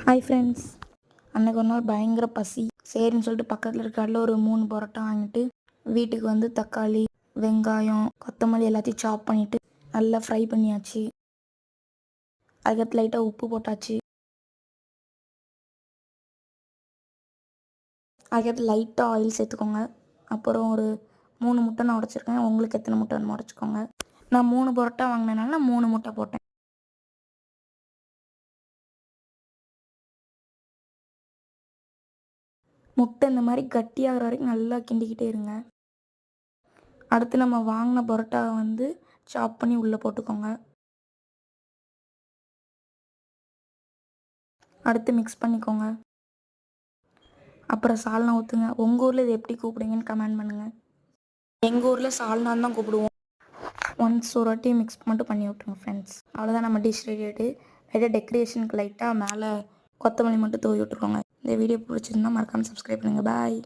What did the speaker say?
Hi friends, அன்றைக்கி ஒரு நாள் பயங்கர பசி. சரின்னு சொல்லிட்டு பக்கத்தில் இருக்க கடையில் ஒரு 3 பரோட்டா வாங்கிட்டு வீட்டுக்கு வந்து தக்காளி, வெங்காயம், கொத்தமல்லி எல்லாத்தையும் சாப் பண்ணிவிட்டு நல்லா ஃப்ரை பண்ணியாச்சு. அதுக்கடுத்து லைட்டாக உப்பு போட்டாச்சு. அதுக்கடுத்து லைட்டாக ஆயில் சேர்த்துக்கோங்க. அப்புறம் ஒரு 3 முட்டை நான் உடைச்சிருக்கேன். உங்களுக்கு எத்தனை முட்டை வேணுமோ உடைச்சிக்கோங்க. நான் 3 பரோட்டா வாங்கினேனால நான் 3 முட்டை போட்டேன். முட்டை இந்த மாதிரி கட்டியாகிற வரைக்கும் நல்லா கிண்டிக்கிட்டே இருங்க. அடுத்து நம்ம வாங்கின பரோட்டாவை வந்து சாப் பண்ணி உள்ளே போட்டுக்கோங்க. அடுத்து மிக்ஸ் பண்ணிக்கோங்க. அப்புறம் சால்னா ஊற்றுங்க. உங்கள் ஊரில் இது எப்படி கூப்பிடுங்கன்னு கமெண்ட் பண்ணுங்கள். எங்கள் ஊரில் சால்னான்னு தான் கூப்பிடுவோம். ஒன்ஸ் ஒரு வாட்டி மிக்ஸ் மட்டும் பண்ணி விட்ருங்க ஃப்ரெண்ட்ஸ். அவ்வளோதான், நம்ம டிஷ் ரெடி ஆகிட்டு. லைட்டாக டெக்கரேஷனுக்கு லைட்டாக மேலே கொத்தமல்லி மட்டும் தூவி விட்டுருக்கோங்க. இந்த வீடியோ பிடிச்சிருந்தா மறக்காமல் சப்ஸ்கிரைப் பண்ணுங்கள். பாய்.